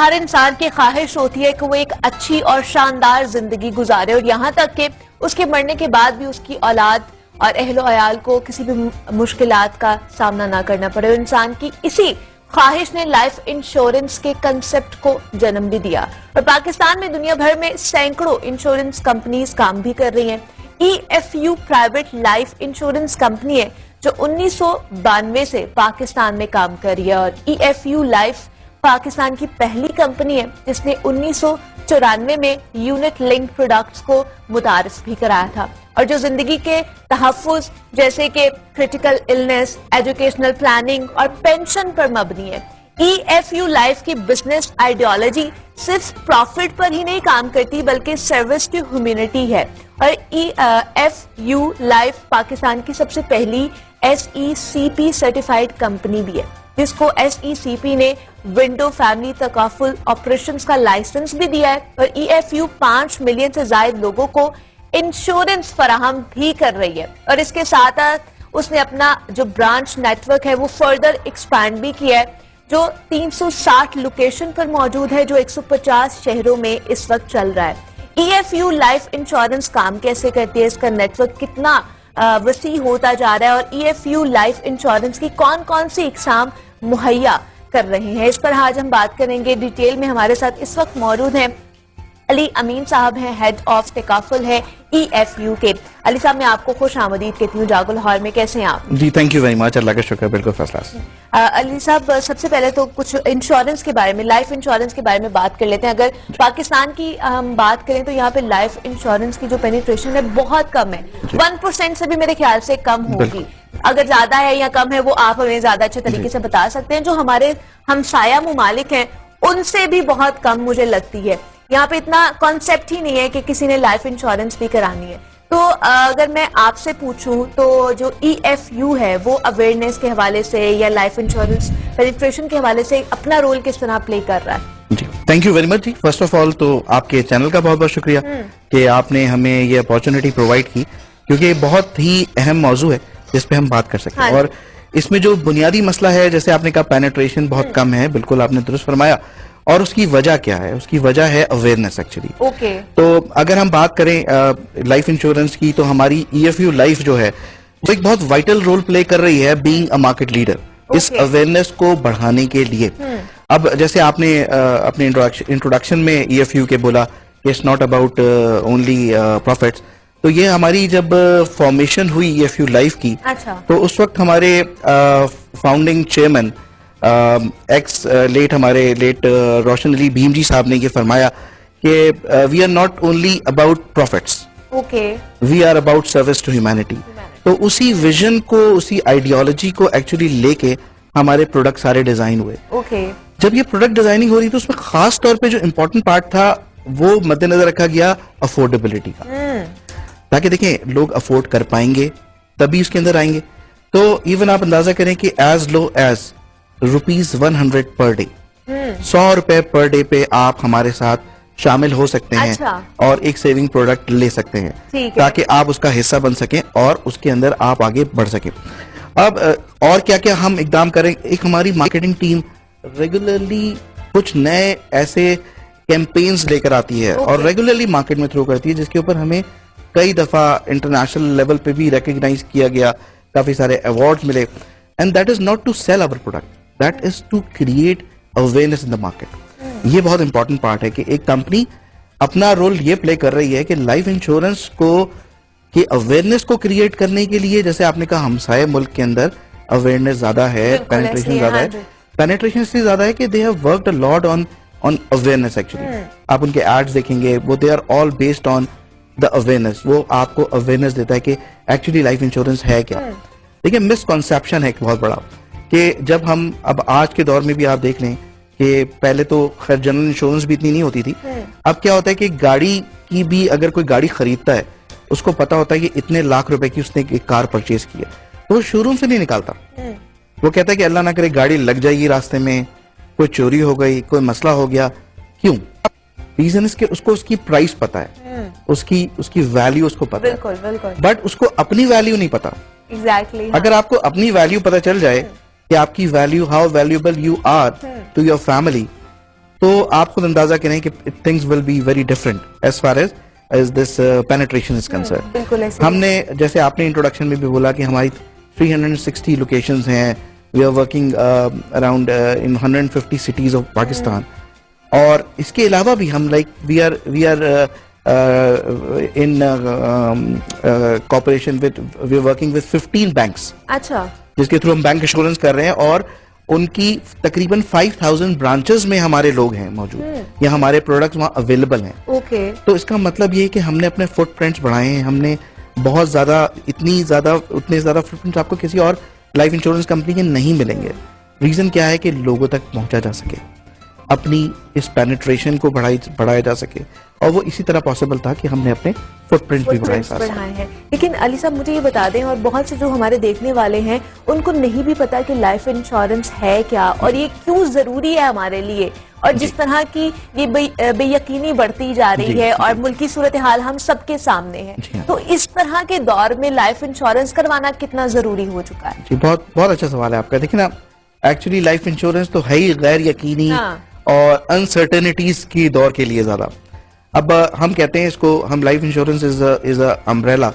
हर इंसान की ख्वाहिश होती है कि वो एक अच्छी और शानदार जिंदगी गुजारे और यहाँ तक कि उसके मरने के बाद भी उसकी औलाद और अहलो अयाल को किसी भी मुश्किलात का सामना ना करना पड़े। और इंसान की इसी ख्वाहिश ने लाइफ इंश्योरेंस के कंसेप्ट को जन्म भी दिया और पाकिस्तान में दुनिया भर में सैकड़ों इंश्योरेंस कंपनीज काम भी कर रही हैं। EFU private life insurance company है जो 1992 से पाकिस्तान में काम कर रही है और EFU लाइफ पाकिस्तान की पहली कंपनी है जिसने 1994 में यूनिट लिंक प्रोडक्ट्स को मुतारिफ भी कराया था और जो जिंदगी के तहफ़्फ़ुज़ जैसे कि क्रिटिकल इलनेस, एजुकेशनल प्लानिंग और पेंशन पर मबनी है। EFU लाइफ की बिजनेस आइडियोलॉजी सिर्फ प्रॉफिट पर ही नहीं काम करती बल्कि सर्विस टू ह्यूमैनिटी है और EFU लाइफ पाकिस्तान की सबसे पहली SECP सर्टिफाइड कंपनी भी है जिसको SECP ने विंडो फैमिली तकाफुल ऑपरेशंस का लाइसेंस भी दिया है और EFU 5 मिलियन से ज्यादा लोगों को इंश्योरेंस फराहम भी कर रही है और इसके साथ उसने अपना जो ब्रांच नेटवर्क है वो फर्दर एक्सपैंड भी किया है जो 360 लोकेशन पर मौजूद है जो 150 शहरों में इस वक्त चल रहा है। EFU लाइफ इंश्योरेंस काम कैसे करती है, इसका नेटवर्क कितना वसी होता जा रहा है और EFU लाइफ इंश्योरेंस की कौन कौन सी इकसाम मुहैया कर रहे हैं, इस पर आज हम बात करेंगे। डिटेल में हमारे साथ इस वक्त मौजूद हैं अली अमीन साहब हैं, हेड ऑफ तकाफुल है EFU के। अली साहब मैं आपको खुश आमदीद कहती हूँ जागुल हॉल में, कैसे हैं आप? जी थैंक यू वेरी मच, अल्लाह का शुक्र, बिल्कुल फर्स्ट क्लास। अली साहब सबसे पहले तो कुछ इंश्योरेंस के बारे में, लाइफ इंश्योरेंस के बारे में बात कर लेते हैं। अगर पाकिस्तान की हम बात करें तो यहाँ पे लाइफ इंश्योरेंस की जो पेनिट्रेशन है बहुत कम है, 1% से भी मेरे ख्याल से कम होगी। अगर ज्यादा है या कम है वो आप हमें ज्यादा अच्छे तरीके से बता सकते हैं। जो हमारे हमसाया मुमालिक हैं उनसे भी बहुत कम मुझे लगती है। यहाँ पे इतना कॉन्सेप्ट ही नहीं है कि किसी ने लाइफ इंश्योरेंस भी करानी है। तो अगर मैं आपसे पूछूं तो जो EFU है वो अवेयरनेस के हवाले से या लाइफ इंश्योरेंस पेनिट्रेशन के हवाले से अपना रोल किस तरह प्ले कर रहा है? जी थैंक यू वेरी मच जी। फर्स्ट ऑफ ऑल तो आपके चैनल का बहुत बहुत शुक्रिया कि आपने हमें ये अपॉर्चुनिटी प्रोवाइड की, क्योंकि बहुत ही अहम मौजू है जिस पे हम बात कर सकते हैं। और इसमें जो बुनियादी मसला है, जैसे आपने कहा पेनिट्रेशन बहुत कम है, बिल्कुल आपने दुरुस्त फरमाया। और उसकी वजह क्या है? उसकी वजह है अवेयरनेस एक्चुअली। ओके। तो अगर हम बात करें लाइफ इंश्योरेंस की तो हमारी EFU लाइफ जो है वो एक बहुत वाइटल रोल प्ले कर रही है बीइंग अ मार्केट लीडर इस अवेयरनेस को बढ़ाने के लिए। अब जैसे आपने अपने इंट्रोडक्शन में EFU के बोला it's not about only profits, तो ये हमारी जब फॉर्मेशन हुई EFU लाइफ की, तो उस वक्त हमारे founding chairman ex late Roshan Ali Bhim ji साहब ने ये फरमाया कि we are not only about profits, we are about service to humanity. तो उसी विजन को, उसी आइडियोलॉजी को एक्चुअली लेके हमारे प्रोडक्ट सारे डिजाइन हुए। जब ये प्रोडक्ट डिजाइनिंग हो रही तो उसमें खास तौर पे जो इम्पोर्टेंट पार्ट था वो मद्देनजर रखा गया अफोर्डेबिलिटी का, ताकि देखें लोग अफोर्ड कर पाएंगे तभी उसके अंदर आएंगे। तो इवन आप अंदाजा करें कि as low as ₹100 per day, 100 रुपए पर डे पे आप हमारे साथ शामिल हो सकते हैं और एक सेविंग प्रोडक्ट ले सकते हैं ताकि आप उसका हिस्सा बन सकें और उसके अंदर आप आगे बढ़ सकें। अब और क्या क्या हम इकदाम करें? एक हमारी मार्केटिंग टीम रेगुलरली कुछ नए ऐसे कैंपेन्स लेकर आती है और रेगुलरली मार्केट में थ्रो करती है, जिसके ऊपर हमें कई दफा इंटरनेशनल लेवल पे भी रिकॉग्नाइज किया गया, काफी सारे अवार्ड्स मिले। And that is not to sell our product, that is to create awareness in the market. ये बहुत इंपॉर्टेंट पार्ट है कि एक कंपनी अपना रोल ये प्ले कर रही है कि लाइफ इंश्योरेंस को की अवेयरनेस को क्रिएट करने के लिए, जैसे आपने कहा हमसाये मुल्क के अंदर अवेयरनेस ज्यादा है, पेनिट्रेशन ज्यादा है, पेनिट्रेशन से ज्यादा है कि they have worked a lot on awareness actually. आप उनके एड्स देखेंगे वो they are all based on the awareness, वो आपको अवेयरनेस देता है कि एक्चुअली लाइफ इंश्योरेंस है क्या। देखिए मिसकॉन्सेप्शन है एक बहुत बड़ा कि जब हम अब आज के दौर में भी आप देख लें कि पहले तो खैर जनरल इंश्योरेंस भी इतनी नहीं होती थी। अब क्या होता है कि गाड़ी की भी, अगर कोई गाड़ी खरीदता है उसको पता होता है कि इतने लाख रुपए की उसने एक कार परचेज की है, तो वो शोरूम से नहीं निकालता। वो कहता है कि अल्लाह ना करे गाड़ी लग जाएगी रास्ते में, कोई चोरी हो गई, कोई मसला हो गया। क्यों? रीजन इसके उसको उसकी प्राइस पता है, उसकी वैल्यू उसको पता है, बट उसको अपनी वैल्यू नहीं पता। अगर आपको अपनी वैल्यू पता चल जाए कि आपकी value, how valuable you are to your family, तो आप खुद अंदाजा करें कि things will be very different as far as this penetration is concern. बिल्कुल ऐसे हमने, जैसे आपने इंट्रोडक्शन में भी बोला कि हमारी 360 लोकेशंस हैं, we are working around in 150 cities of Pakistan, और इसके अलावा भी हम we are in cooperation with, we are working with 15 banks, अच्छा, जिसके थ्रू हम बैंक इंश्योरेंस कर रहे हैं, और उनकी तकरीबन 5000 ब्रांचेस में हमारे लोग हैं मौजूद, या हमारे प्रोडक्ट्स वहाँ अवेलेबल हैं। ओके, तो इसका मतलब ये है कि हमने अपने फुटप्रिंट्स बढ़ाए हैं, हमने बहुत ज्यादा, उतने ज्यादा फुटप्रिंट्स आपको किसी और लाइफ इंश्योरेंस कंपनी के नहीं मिलेंगे। रीजन क्या है कि लोगों तक पहुंचा जा सके, अपनी इस पेनिट्रेशन को बढ़ाया जा सके, और वो इसी तरह पॉसिबल था कि हमने अपने फुटप्रिंट भी बढ़ाए हैं। लेकिन अली साहब मुझे ये बता दें, और बहुत से जो हमारे देखने वाले हैं उनको नहीं भी पता कि लाइफ इंश्योरेंस है क्या और ये क्यों जरूरी है हमारे लिए, और जिस तरह की ये बेयकीनी बढ़ती जा रही है और मुल्की सूरत हाल हम सबके सामने है, तो इस तरह के दौर में लाइफ इंश्योरेंस करवाना कितना जरूरी हो चुका है? जी, बहुत बहुत अच्छा सवाल है आपका। देखिए ना, एक्चुअली लाइफ इंश्योरेंस तो है ही गैर यकीनी और अनसर्टेनिटीज की दौर के लिए ज्यादा। अब हम कहते हैं इसको, हम life insurance is a umbrella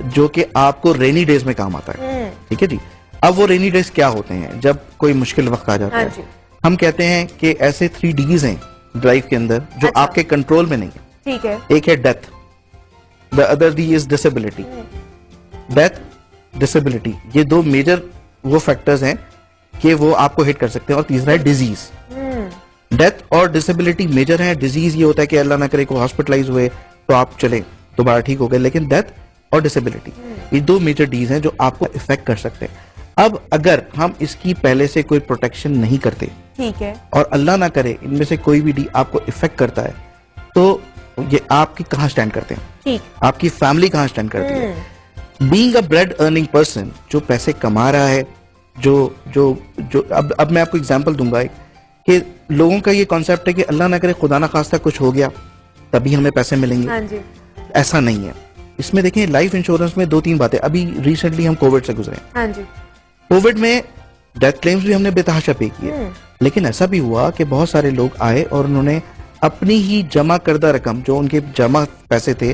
जो कि आपको रेनी डेज में काम आता है, ठीक है जी। अब वो रेनी डेज क्या होते हैं? जब कोई मुश्किल वक्त आ जाता है, हम कहते हैं कि ऐसे 3 Ds हैं लाइफ के अंदर जो आपके कंट्रोल में नहीं है, ठीक है। एक है death, the other D is disability. Death, disability, ये 2 मेजर वो फैक्टर्स हैं कि वो आपको हिट कर सकते हैं, और तीसरा है डिजीज। डेथ और डिसेबिलिटी मेजर है, डिजीज ये होता है कि अल्लाह ना करे को हॉस्पिटलाइज हुए तो आप चले दोबारा ठीक हो गए, लेकिन डेथ और डिसेबिलिटी ये 2 मेजर डीज हैं जो आपको इफेक्ट कर सकते हैं। अब अगर हम इसकी पहले से कोई प्रोटेक्शन नहीं करते, ठीक है, और अल्लाह ना करे इनमें से कोई भी डी आपको इफेक्ट करता है, तो ये आपकी कहाँ स्टैंड करते हैं, ठीक, आपकी फैमिली कहाँ स्टैंड करती है। Being a bread earning person, जो पैसे कमा रहा है, जो अब मैं आपको एग्जांपल दूंगा कि लोगों का ये कॉन्सेप्ट है कि अल्लाह ना करे खुदा ना खास्ता कुछ हो गया तभी हमें पैसे मिलेंगे। हाँ जी। ऐसा नहीं है। इसमें देखें, लाइफ इंश्योरेंस में 2-3 बातें, अभी रिसेंटली हम कोविड से गुजरे, हाँ जी, कोविड में डेथ क्लेम्स भी हमने बेतहाशा पे किए, लेकिन ऐसा भी हुआ कि बहुत सारे लोग आए और उन्होंने अपनी ही जमा करदा रकम, जो उनके जमा पैसे थे,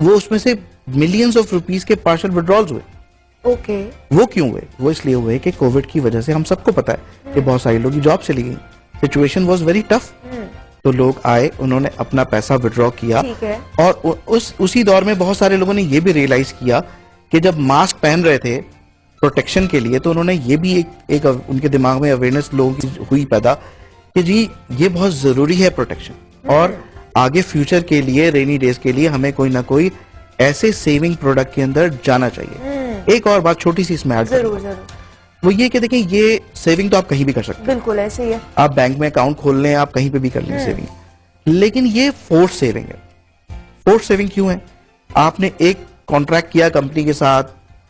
वो उसमें से मिलियंस ऑफ रुपीस के पार्शल विड्रॉल्स हुए। ओके। वो क्यों हुए? वो इसलिए हुए कि कोविड की वजह से हम सबको पता है कि बहुत सारे लोग की जॉब चली गई, सिचुएशन वाज वेरी टफ, तो लोग आए, उन्होंने अपना पैसा विड्रॉ किया, और उसी दौर में बहुत सारे लोगों ने ये भी रियलाइज किया कि जब मास्क पहन रहे थे प्रोटेक्शन के लिए, तो उन्होंने ये भी एक उनके दिमाग में अवेयरनेस लोगों की हुई पैदा कि जी ये बहुत जरूरी है प्रोटेक्शन, और आगे फ्यूचर के लिए, रेनी डेज के लिए हमें कोई ना कोई ऐसे सेविंग प्रोडक्ट के अंदर जाना चाहिए। एक और बात छोटी सी इसमें ऐड जरूर जरूर, वो ये कि देखिए, ये सेविंग तो आप कहीं भी कर सकते हैं, बिल्कुल ऐसे ही है, आप बैंक में अकाउंट खोल लें, आप कहीं पे भी कर लें सेविंग, लेकिन ये फोर्स सेविंग है। फोर्स सेविंग क्यों है? आपने एक कॉन्ट्रैक्ट किया कंपनी के साथ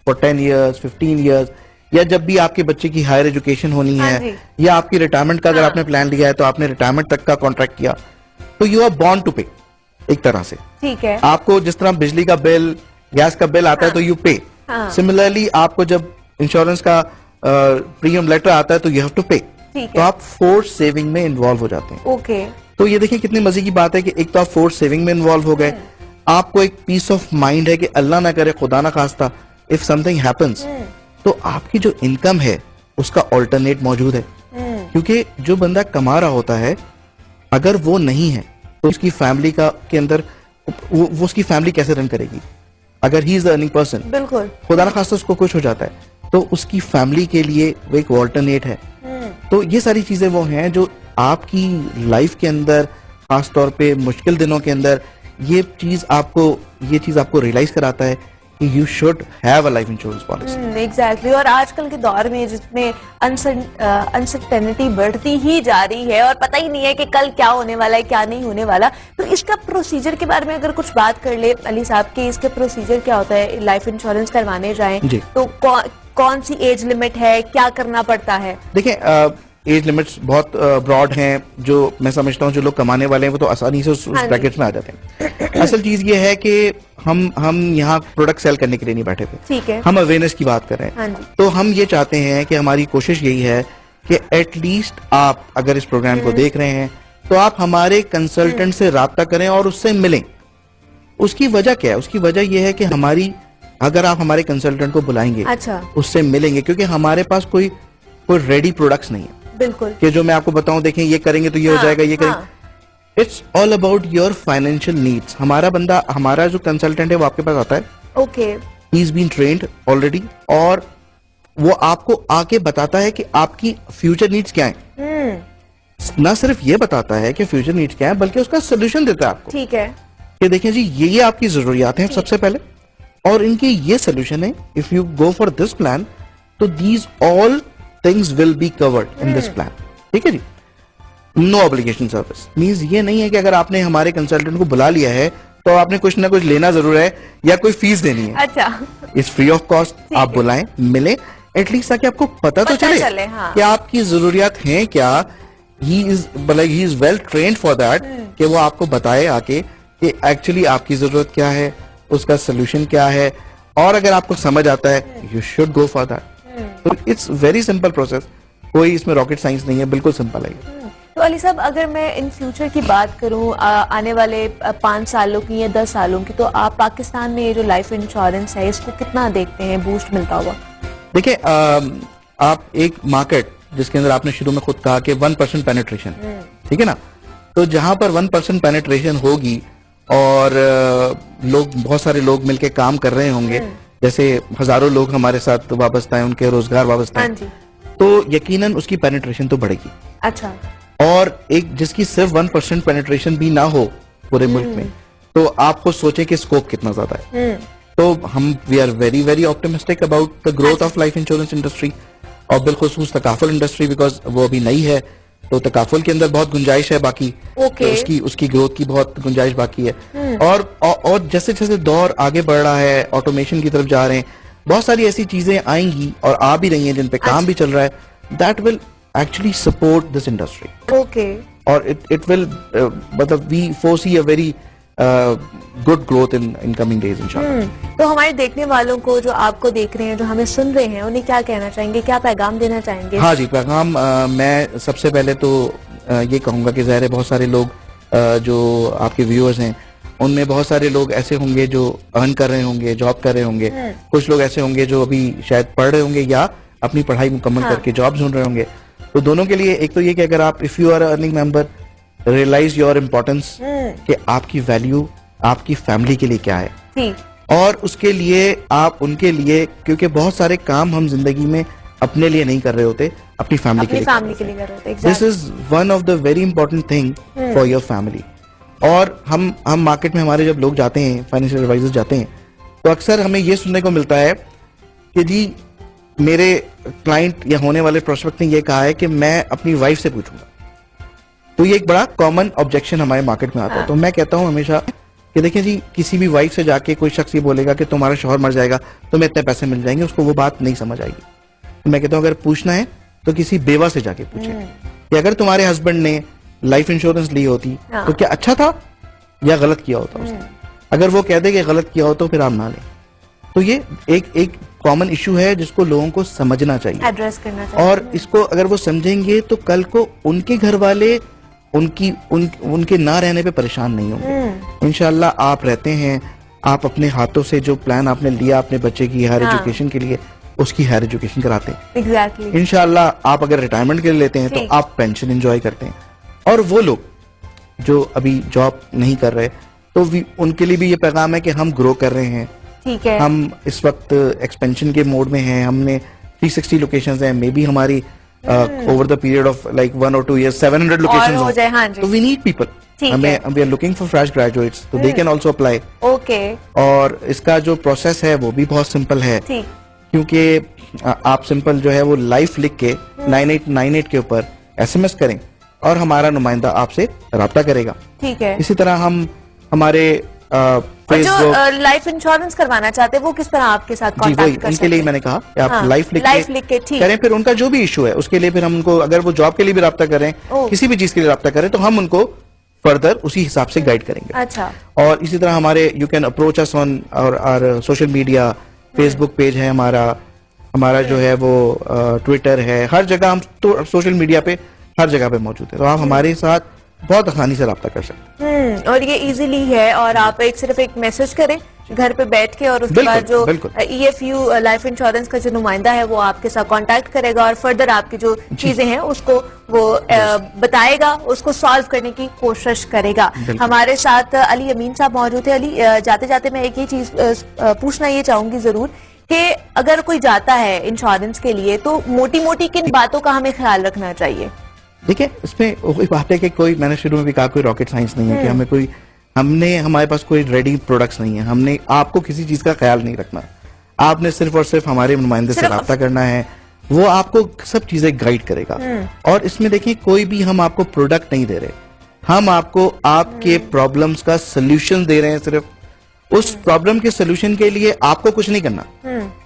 फॉर 10 years, 15 years, या जब भी आपके बच्चे की हायर एजुकेशन होनी है, या आपकी रिटायरमेंट का अगर आपने प्लान लिया है तो आपने रिटायरमेंट तक का कॉन्ट्रैक्ट किया, तो यू आर बॉर्न टू पे एक तरह से, ठीक है। आपको जिस तरह बिजली का बिल, गैस का बिल आता है तो यू पे, सिमिलरली आपको जब इंश्योरेंस का प्रीमियम लेटर आता है तो यू हैव टू पे, तो आप फोर्स सेविंग में इन्वॉल्व हो जाते हैं। ओके। तो ये देखिए कितनी मजे की बात है कि एक तो आप फोर्स सेविंग में इन्वॉल्व हो गए, आपको एक पीस ऑफ माइंड है कि अल्लाह ना करे खुदा ना खास्ता इफ समथिंग हैपेंस, तो आपकी जो इनकम है उसका ऑल्टरनेट मौजूद है, क्योंकि जो बंदा कमा रहा होता है अगर वो नहीं है तो उसकी फैमिली के अंदर वो उसकी फैमिली कैसे रन करेगी? अगर ही इज अर्निंग पर्सन, बिल्कुल, खुदा ना खास्ता उसको कुछ हो जाता है तो उसकी फैमिली के लिए वो एक ऑल्टरनेट है। तो ये सारी चीजें वो हैं जो आपकी लाइफ के अंदर, खास तौर पे मुश्किल दिनों के अंदर, ये चीज आपको रियलाइज कराता है कि you should have a life insurance policy. Exactly. और आजकल के दौर में जिसमें अनसर्टेनिटी बढ़ती ही जा रही है और पता ही नहीं है कि कल क्या होने वाला है, क्या नहीं होने वाला, तो इसका प्रोसीजर के बारे में अगर कुछ बात कर ले अली साहब की, इसका प्रोसीजर क्या होता है? लाइफ इंश्योरेंस करवाने जाएं तो कौन सी एज लिमिट है, क्या करना पड़ता है? देखिए, एज लिमिट्स बहुत ब्रॉड हैं, जो मैं समझता हूँ जो लोग कमाने वाले हैं वो तो आसानी से उस ब्रैकेट में आ जाते हैं। असल चीज ये है कि हम यहाँ प्रोडक्ट सेल करने के लिए नहीं बैठे थे, ठीक है, हम अवेयरनेस की बात कर रहे हैं। तो हम ये चाहते हैं कि हमारी कोशिश यही है कि एटलीस्ट आप अगर इस प्रोग्राम को देख रहे हैं तो आप हमारे कंसल्टेंट से राब्ता करें और उससे मिलें। उसकी वजह क्या है? उसकी वजह यह है कि अगर आप हमारे कंसल्टेंट को बुलाएंगे, अच्छा, उससे मिलेंगे, क्योंकि हमारे पास कोई रेडी प्रोडक्ट्स नहीं है बिल्कुल, कि जो मैं आपको बताऊं, देखें ये करेंगे तो ये हो जाएगा, ये करेंगे। It's all about your financial needs. हमारा जो कंसल्टेंट है वो आपके पास आता है, okay, he is been trained already, और वो आपको आके बताता है कि आपकी फ्यूचर नीड्स क्या है। ना सिर्फ ये बताता है कि फ्यूचर नीड्स क्या है, बल्कि उसका सोल्यूशन देता है आपको। ठीक है, कि देखिए जी, ये आपकी जरूरियात हैं सबसे पहले, और इनकी ये सोल्यूशन है। If you go for this plan तो these all things will be covered in this plan. ठीक है जी। नो ऑब्लिगेशन सर्विस मींस ये नहीं है कि अगर आपने हमारे कंसल्टेंट को बुला लिया है तो आपने कुछ ना कुछ लेना जरूर है या कोई फीस देनी है। अच्छा, इट्स फ्री ऑफ कॉस्ट। आप बुलाएं, मिले, एटलीस्ट ताकि आपको पता तो चले हाँ। कि आपकी जरूरियात हैं क्या। He is well trained for that, कि वो आपको बताए आके कि एक्चुअली आपकी जरूरत क्या है, उसका सोल्यूशन क्या है, और अगर आपको समझ आता है you should go for that. तो इट्स वेरी सिंपल प्रोसेस, कोई इसमें रॉकेट साइंस नहीं है, बिल्कुल सिंपल है। तो अली साहब, अगर मैं इन फ्यूचर की बात करूं, आने वाले 5 सालों की या 10 सालों की, तो आप पाकिस्तान में ये जो लाइफ इंश्योरेंस है इसको कितना देखते हैं बूस्ट मिलता हुआ? देखिए, आप एक मार्केट जिसके अंदर आपने शुरू में खुद कहा कि 1% पेनिट्रेशन, ठीक है ना, तो जहां पर 1% पेनिट्रेशन होगी और बहुत सारे लोग मिलके काम कर रहे होंगे, जैसे हजारों लोग हमारे साथ वाबस्ता है, उनके रोजगार वाबस्ता है, तो यकीनन उसकी पेनिट्रेशन तो बढ़ेगी। अच्छा, और एक जिसकी सिर्फ 1% पेनिट्रेशन भी ना हो पूरे मुल्क में, तो आप खुद सोचें कि स्कोप कितना ज्यादा है। तो we are very very optimistic about the growth of life insurance industry, और बिलखुसूस तकाफुल इंडस्ट्री, बिकॉज वो अभी नई है, तो तकाफुल के अंदर बहुत गुंजाइश है बाकी, तो उसकी ग्रोथ की बहुत गुंजाइश बाकी है। और जैसे जैसे दौर आगे बढ़ रहा है, ऑटोमेशन की तरफ जा रहे हैं, बहुत सारी ऐसी चीजें आएंगी और आ भी रही हैं जिन पे काम भी चल रहा है, that will actually support this industry. Okay. और it will मतलब we foresee a very good growth in coming days इंशाल्लाह। तो हमारे देखने वालों को, जो आपको देख रहे हैं, जो हमें सुन रहे हैं, उन्हें क्या कहना चाहेंगे, क्या पैगाम देना चाहेंगे? हाँ जी, पैगाम मैं सबसे पहले तो ये कहूंगा कि ज़ाहिर है बहुत सारे लोग जो आपके व्यूअर्स हैं, उनमें बहुत सारे लोग ऐसे होंगे जो अर्न कर रहे होंगे, जॉब कर रहे होंगे, कुछ लोग ऐसे होंगे जो अभी शायद पढ़ रहे होंगे या अपनी पढ़ाई मुकम्मल करके जॉब ढूंढ रहे होंगे। तो दोनों के लिए एक तो ये कि अगर आप, if you are earning member, realize your importance, कि आपकी वैल्यू आपकी फैमिली के लिए क्या है, और उसके लिए आप उनके लिए, क्योंकि बहुत सारे काम हम जिंदगी में अपने लिए नहीं कर रहे होते, अपनी फैमिली के लिए कर रहे होते। This is one of the very important thing for your family. और हम मार्केट में हमारे जब लोग जाते हैं, फाइनेंशियल एडवाइजर्स जाते हैं, तो अक्सर हमें ये सुनने को मिलता है कि जी मेरे क्लाइंट या होने वाले प्रोस्पेक्ट ने ये कहा है कि मैं अपनी वाइफ से पूछूंगा। तो ये एक बड़ा कॉमन ऑब्जेक्शन हमारे मार्केट में आता है। तो मैं कहता हूं हमेशा कि देखिए जी, किसी भी वाइफ से जाके कोई शख्स ये बोलेगा कि तुम्हारा शौहर मर जाएगा, तुम्हें इतने पैसे मिल जाएंगे, उसको वो बात नहीं समझ आएगी। तो मैं कहता हूं अगर पूछना है तो किसी बेवा से जाके पूछे कि अगर तुम्हारे हस्बैंड ने लाइफ इंश्योरेंस ली होती तो क्या अच्छा था या गलत किया होता उसने। अगर वो कह दे कि गलत किया हो तो फिर आप ना लें। तो ये एक कॉमन इशू है जिसको लोगों को समझना चाहिए, एड्रेस करना चाहिए, और इसको अगर वो समझेंगे तो कल को उनके घर वाले उनके ना रहने पे परेशान नहीं होंगे। इंशाल्लाह आप रहते हैं, आप अपने हाथों से जो प्लान आपने लिया अपने बच्चे की हायर एजुकेशन के लिए, उसकी हायर एजुकेशन कराते हैं। Exactly. इंशाल्लाह आप अगर रिटायरमेंट के लिए लेते हैं तो आप पेंशन एंजॉय करते हैं। और वो लोग जो अभी जॉब नहीं कर रहे, तो उनके लिए भी ये पैगाम है कि हम ग्रो कर रहे हैं। ठीक है, हम इस वक्त एक्सपेंशन के मोड में हैं, हमने 360 लोकेशंस हैं, मे बी हमारी over the period of like 1 or 2 years 700 locations हो जाए। हाँ जी। तो we need people, we are looking for fresh graduates, तो they can also apply. Okay. और इसका जो प्रोसेस है वो भी बहुत सिंपल है, क्योंकि आप सिंपल जो है वो लाइफ लिख के 9898 के ऊपर SMS करें और हमारा नुमाइंदा आपसे राब्ता करेगा। ठीक है। इसी तरह हम हमारे जो लाइफ इंश्योरेंस करवाना चाहते हैं वो किस तरह आपके साथ कांटेक्ट कर सकते हैं? इनके लिए मैंने कहा कि आप लाइफ लिख के ठीक करें, फिर उनका जो भी इशू है उसके लिए फिर हम उनको, अगर वो जॉब के लिए भी राब्ता करें, किसी भी चीज के लिए राब्ता करें, तो हम उनको फर्दर उसी हिसाब से गाइड करेंगे। अच्छा। और इसी तरह हमारे you can approach us on और सोशल मीडिया, फेसबुक पेज है हमारा, हमारा जो है वो ट्विटर है, हर जगह हम तो सोशल मीडिया पे हर जगह पे मौजूद है, तो आप हमारे साथ बहुत आसानी से रब्ता कर सकते हैं। और ये इजीली है, और आप सिर्फ एक मैसेज करें घर पे बैठ के, और उसके बाद जो EFU लाइफ इंश्योरेंस का जो नुमाइंदा है वो आपके साथ कांटेक्ट करेगा और फर्दर आपकी जो चीजें हैं उसको वो बताएगा, उसको सॉल्व करने की कोशिश करेगा। हमारे साथ अली अमीन साहब मौजूद है। अली, जाते जाते मैं एक ही चीज पूछना ये चाहूंगी जरूर कि अगर कोई जाता है इंश्योरेंस के लिए तो मोटी मोटी किन बातों का हमें ख्याल रखना चाहिए? देखिए, इसमें वही बात है कि कोई, मैंने शुरू में भी कहा, कोई रॉकेट साइंस नहीं है कि हमारे पास कोई रेडी प्रोडक्ट्स नहीं है। हमने आपको किसी चीज का ख्याल नहीं रखना, आपने सिर्फ और सिर्फ हमारे नुमाइंदे से रब्ता करना है, वो आपको सब चीजें गाइड करेगा। और इसमें देखिए, कोई भी हम आपको प्रोडक्ट नहीं दे रहे, हम आपको आपके प्रॉब्लम्स का सोल्यूशन दे रहे हैं। सिर्फ उस प्रॉब्लम के सोल्यूशन के लिए आपको कुछ नहीं करना,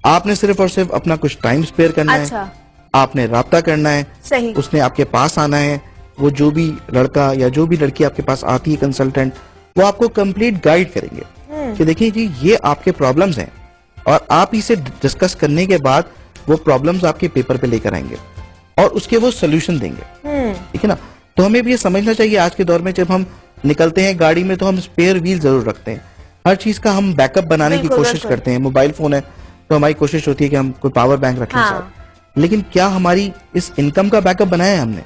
आपने सिर्फ और सिर्फ अपना कुछ टाइम स्पेयर करना है, आपने राब्ता करना है, सही। उसने आपके पास आना है। वो जो भी लड़का या जो भी लड़की आपके पास आती है कंसल्टेंट, वो आपको कंप्लीट गाइड करेंगे कि देखिए जी, ये आपके प्रॉब्लम्स हैं, और आप इसे डिस्कस करने के बाद वो प्रॉब्लम्स आपके पेपर पे लेकर आएंगे और उसके वो सोल्यूशन देंगे। ठीक है ना? तो हमें भी ये समझना चाहिए, आज के दौर में जब हम निकलते हैं गाड़ी में तो हम स्पेयर व्हील जरूर रखते हैं, हर चीज का हम बैकअप बनाने की कोशिश करते हैं। मोबाइल फोन है तो हमारी कोशिश होती है कि हम कोई पावर बैंक रखें साथ, लेकिन क्या हमारी इस इनकम का बैकअप बनाया है हमने?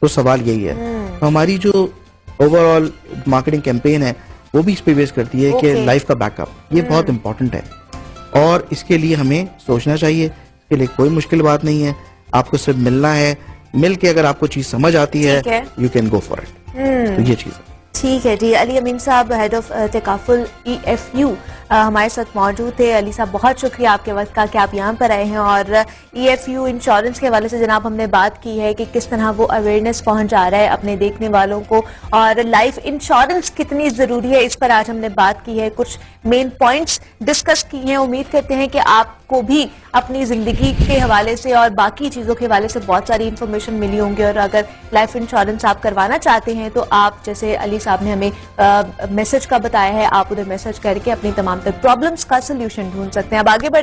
तो सवाल यही है। तो हमारी जो ओवरऑल मार्केटिंग कैंपेन है वो भी इस पे बेस करती है कि लाइफ का बैकअप ये बहुत इंपॉर्टेंट है, और इसके लिए हमें सोचना चाहिए। इसके लिए कोई मुश्किल बात नहीं है, आपको सिर्फ मिलना है, मिल के अगर आपको चीज समझ आती है you can go for it. तो ये चीज है। ठीक है जी। अली अमीन साहब, हेड ऑफ तकाफुल EFU हमारे साथ मौजूद थे। अली साहब, बहुत शुक्रिया आपके वक्त का कि आप यहाँ पर आए हैं, और EFU इंश्योरेंस के हवाले से जनाब हमने बात की है कि किस तरह वो अवेयरनेस पहुंचा रहा है अपने देखने वालों को, और लाइफ इंश्योरेंस कितनी जरूरी है इस पर आज हमने बात की है, कुछ मेन पॉइंट्स डिस्कस किए हैं। उम्मीद करते हैं कि आपको भी अपनी जिंदगी के हवाले से और बाकी चीजों के हवाले से बहुत सारी इंफॉर्मेशन मिली होंगी, और अगर लाइफ इंश्योरेंस आप करवाना चाहते हैं तो आप, जैसे अली साहब ने हमें मैसेज का बताया है, आप उन्हें मैसेज करके अपनी तमाम प्रॉब्लम्स का सोल्यूशन ढूंढ सकते हैं। अब आगे बढ़